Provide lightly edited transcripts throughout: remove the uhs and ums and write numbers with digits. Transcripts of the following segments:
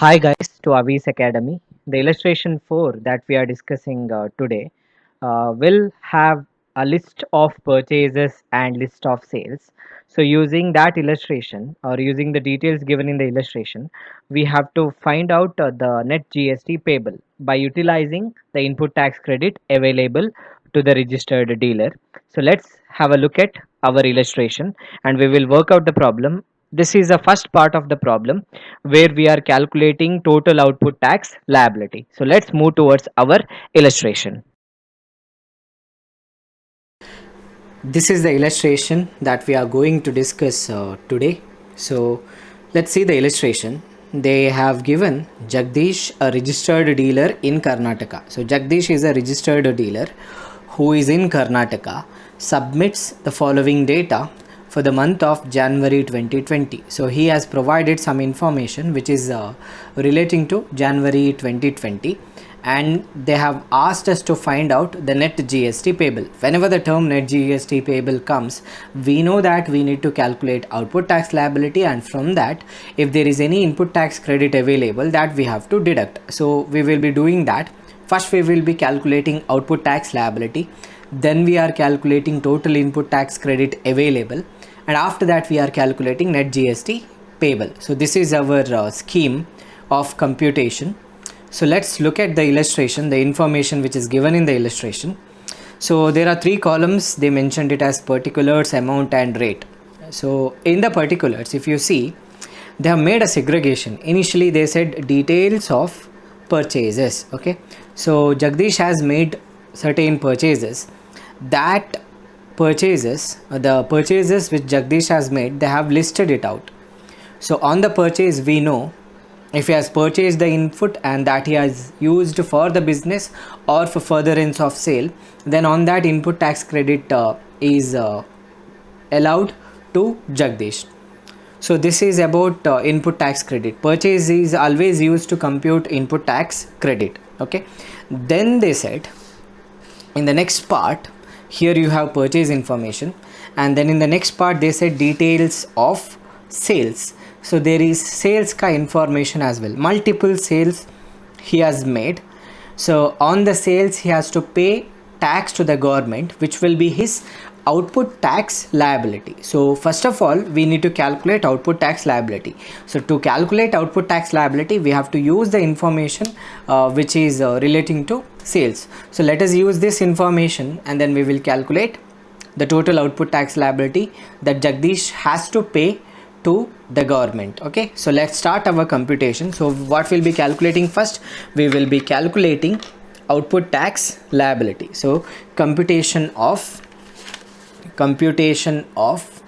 Hi guys to Avi's Academy. The illustration 4 that we are discussing today will have a list of purchases and list of sales. So using that illustration or using the details given in the illustration, we have to find out the net GST payable by utilizing the input tax credit available to the registered dealer. So let's have a look at our illustration and we will work out the problem. This is the first part of the problem where we are calculating total output tax liability. So let's move towards our illustration. This is the illustration that we are going to discuss today. So let's see the illustration. They have given Jagdish a registered dealer in Karnataka. So Jagdish is a registered dealer who is in Karnataka, submits the following data for the month of January 2020. So he has provided some information which is relating to January 2020, and they have asked us to find out the net GST payable. Whenever the term net GST payable comes, we know that we need to calculate output tax liability, and from that, if there is any input tax credit available, that we have to deduct. So we will be doing that. First we will be calculating output tax liability, then we are calculating total input tax credit available, and after that we are calculating net GST payable. So this is our scheme of computation. So let's look at the illustration, the information which is given in the illustration. So there are three columns. They mentioned it as particulars, amount and rate. So in the particulars, if you see, they have made a segregation. Initially they said details of purchases. Okay, so Jagdish has made certain purchases. That the purchases which Jagdish has made, they have listed it out. So on the purchase, we know if he has purchased the input and that he has used for the business or for furtherance of sale, then on that input tax credit is allowed to Jagdish. So this is about input tax credit. Purchase is always used to compute input tax credit. Okay, then they said in the next part, here you have purchase information, and then in the next part they said details of sales. So there is sales ka information as well. Multiple sales he has made. So on the sales he has to pay tax to the government, which will be his output tax liability. So first of all we need to calculate output tax liability. So to calculate output tax liability, we have to use the information which is relating to sales. So let us use this information and then we will calculate the total output tax liability that Jagdish has to pay to the government. Okay, so let's start our computation. So what we'll be calculating first, we will be calculating output tax liability. So computation of computation of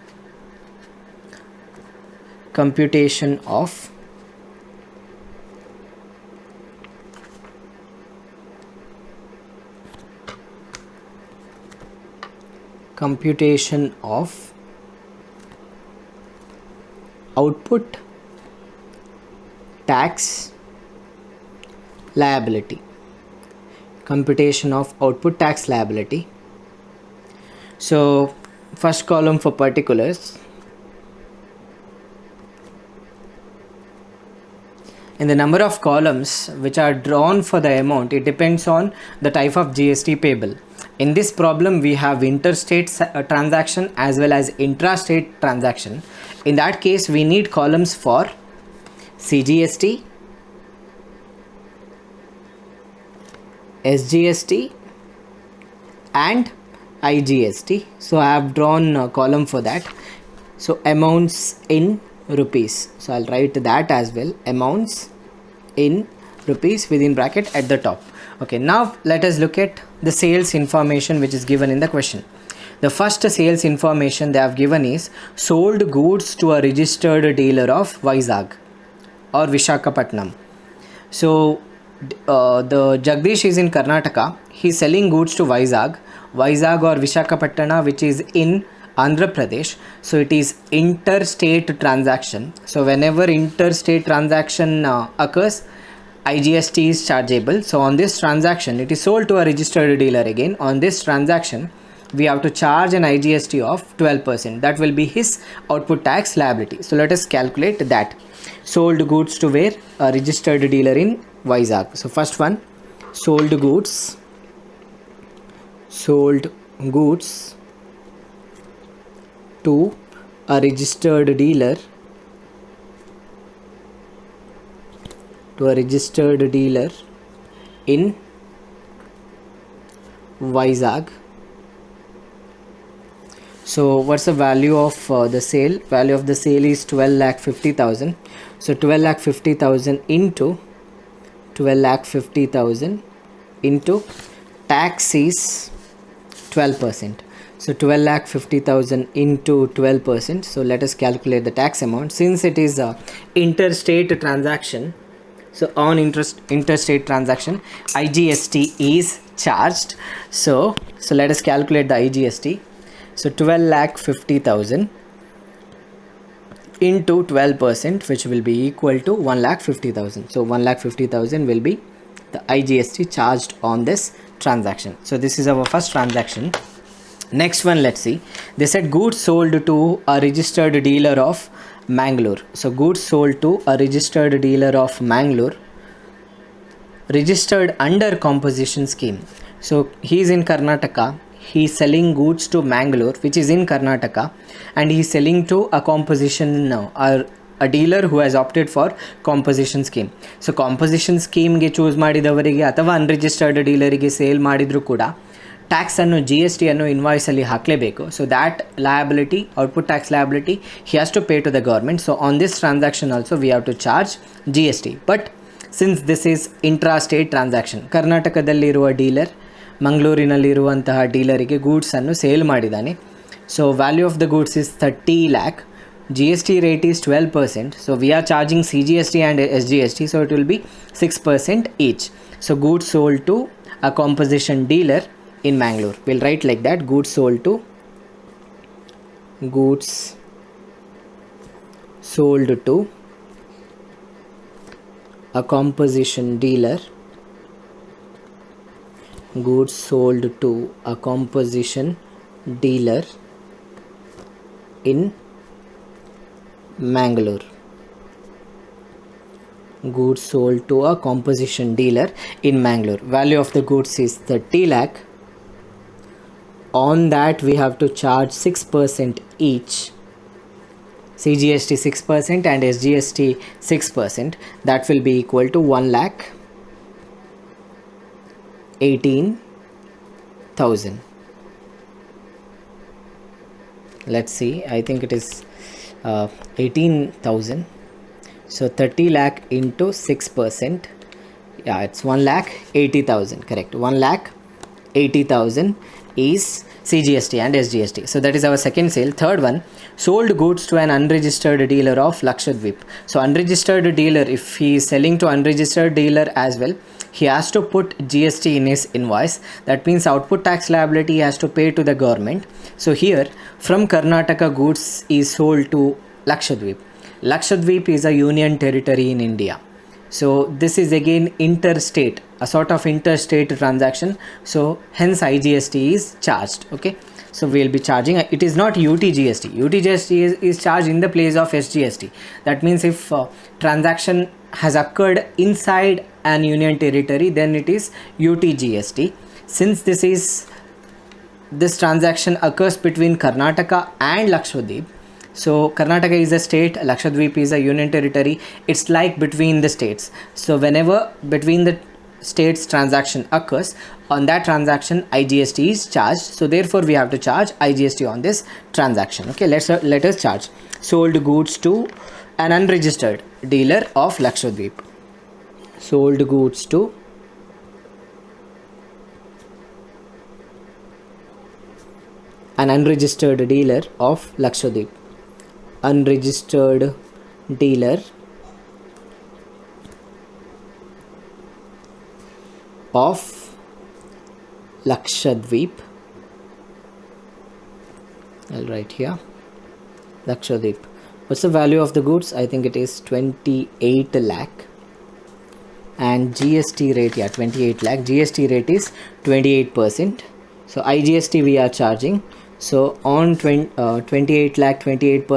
output tax liability. Computation of output tax liability. So first column for particulars. In the number of columns which are drawn for the amount, it depends on the type of GST payable. In this problem we have interstate transaction as well as intrastate transaction. In that case we need columns for CGST, SGST and IGST. So I have drawn a column for that. So amounts in rupees. So I'll write that as well. Amounts in rupees within bracket at the top. Okay, now let us look at the sales information which is given in the question. The first sales information they have given is sold goods to a registered dealer of Vizag or Vishakhapatnam. So the Jagdish is in Karnataka. He is selling goods to Vizag or Vishakhapatnam, which is in Andhra Pradesh. So it is interstate transaction. So whenever interstate transaction occurs, IGST is chargeable. So on this transaction, it is sold to a registered dealer again. On this transaction, we have to charge an IGST of 12%. That will be his output tax liability. So let us calculate that. Sold goods to where? A registered dealer in Vizag. So first one, sold goods to a registered dealer in Vizag. So what's the value of the sale? Value of the sale is 12,50,000. So 12,50,000 into 12,50,000 into tax is 12%. So 12,50,000 into 12%. So let us calculate the tax amount. Since it is a interstate transaction, so on interstate transaction, IGST is charged. So let us calculate the IGST. So 12,50,000 into 12%, which will be equal to 1,50,000. So 1,50,000 will be the IGST charged on this transaction. So this is our first transaction. Next one, let's see. They said goods sold to a registered dealer of Mangalore. So goods sold to a registered dealer of Mangalore, registered under composition scheme. So he is in Karnataka. He is selling goods to Mangalore, which is in Karnataka, and he is selling to a composition or a dealer who has opted for composition scheme. So composition scheme ge choose ಮಾಡಿದವರಿಗೆ ಅಥವಾ unregistered dealerಗೆ sale ಮಾಡಿದ್ರು ಕೂಡ tax ಅನ್ನು GST ಅನ್ನು invoice ಅಲ್ಲಿ ಹಾಕಲೇಬೇಕು. So that liability, output tax liability, he has to pay to the government. So on this transaction also we have to charge GST. But since this is intra-state transaction, ಕರ್ನಾಟಕದಲ್ಲಿರುವ dealer ಮಂಗಳೂರಿನಲ್ಲಿರುವಂತಹ ಡೀಲರಿಗೆ ಗೂಡ್ಸನ್ನು sale ಮಾಡಿದ್ದಾನೆ. So value of the goods is 30 lakh. GST rate is 12%. So we are charging CGST and SGST. So it will be 6% each. So goods sold to a composition dealer in Mangalore. We'll write like that. Goods sold to a composition dealer. Goods sold to a composition dealer in Mangalore. Goods sold to a composition dealer in Mangalore. Value of the goods is 30 lakh. On that we have to charge 6% each. CGST 6% and SGST 6%. That will be equal to 1,18,000. Let's see. I think it is 18,000. So 30 lakh into 6%. Yeah, it's 1,80,000. Correct. 1,80,000 is CGST and SGST. So that is our second sale. Third one, sold goods to an unregistered dealer of Lakshadweep. So unregistered dealer, if he is selling to unregistered dealer as well, he has to put GST in his invoice. That means output tax liability he has to pay to the government. So here from Karnataka goods is sold to Lakshadweep. Lakshadweep is a union territory in India. So this is again interstate, a sort of interstate transaction. So hence IGST is charged. Okay. So we will be charging. It is not UTGST. UTGST is charged in the place of SGST. That means if transaction has occurred inside an union territory, then it is UTGST. Since this transaction occurs between Karnataka and Lakshadweep. So Karnataka is a state, Lakshadweep is a union territory. It's like between the states. So whenever between the states transaction occurs, on that transaction IGST is charged. So therefore we have to charge IGST on this transaction. Okay, let us charge. Sold goods to an unregistered dealer of Lakshadweep. Sold goods to an unregistered dealer of Lakshadweep. Unregistered dealer of Lakshadweep. I'll write here Lakshadweep. What's the value of the goods? I think it is 28 lakh. And GST rate, yeah, 28 lakh. GST rate is 28%. So IGST we are charging. So on 28 lakh 28%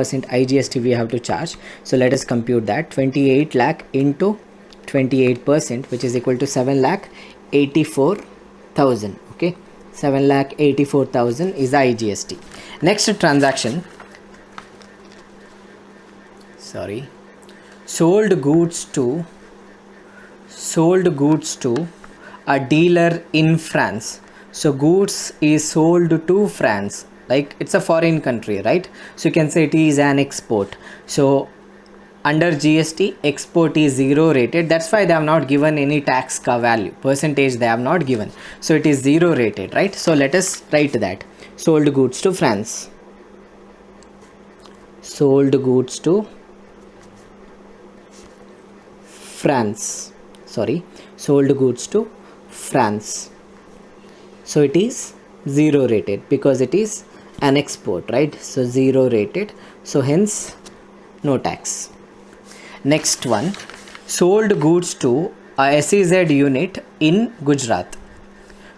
IGST we have to charge. So let us compute that. 28 lakh into 28%, which is equal to 7 lakh 84,000. Okay, 7 lakh 84,000 is the IGST. Next transaction, sorry, sold goods to a dealer in France. So goods is sold to France, like it's a foreign country, right? So you can say it is an export. So under GST, export is zero rated. That's why they have not given any tax ka value percentage, they have not given. So it is zero rated, right? So let us write that. Sold goods to France. Sold goods to France. Sorry, sold goods to France. So it is zero rated because it is an export, right? So zero rated. So hence no tax. Next one, sold goods to a SEZ unit in Gujarat.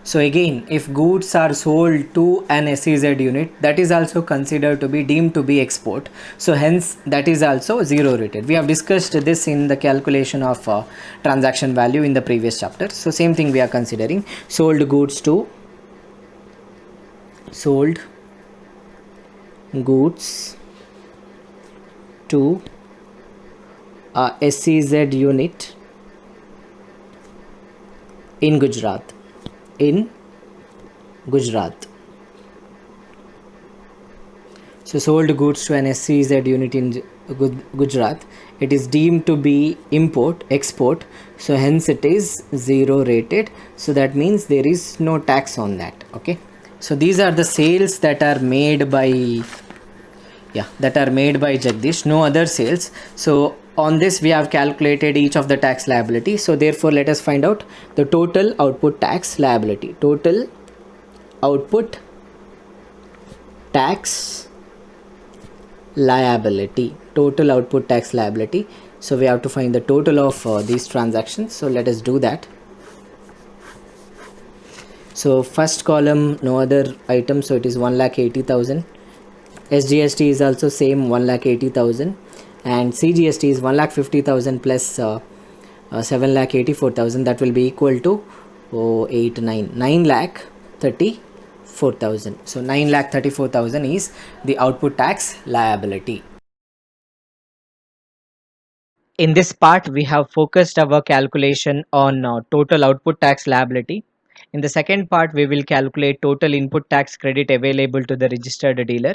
So again, if goods are sold to an SEZ unit, that is also considered to be deemed to be export. So hence that is also zero rated. We have discussed this in the calculation of transaction value in the previous chapter. So same thing we are considering. Sold goods to a SEZ unit in Gujarat. So sold goods to an SEZ unit in Gujarat. It is deemed to be export. So hence it is zero rated. So that means there is no tax on that. Okay. So these are the sales that are made by Jagdish, no other sales. So on this we have calculated each of the tax liability. So therefore let us find out the total output tax liability. Total output tax liability. So we have to find the total of these transactions. So let us do that. So first column, no other item, so it is 1,80,000. SGST is also same, 1,80,000, and CGST is 1,50,000 plus 7,84,000. That will be equal to 9,34,000. So 9,34,000 is the output tax liability. In this part, we have focused our calculation on total output tax liability. In the second part, we will calculate total input tax credit available to the registered dealer.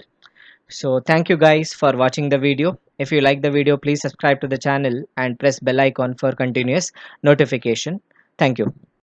So thank you guys for watching the video. If you like the video, please subscribe to the channel and press bell icon for continuous notification. Thank you.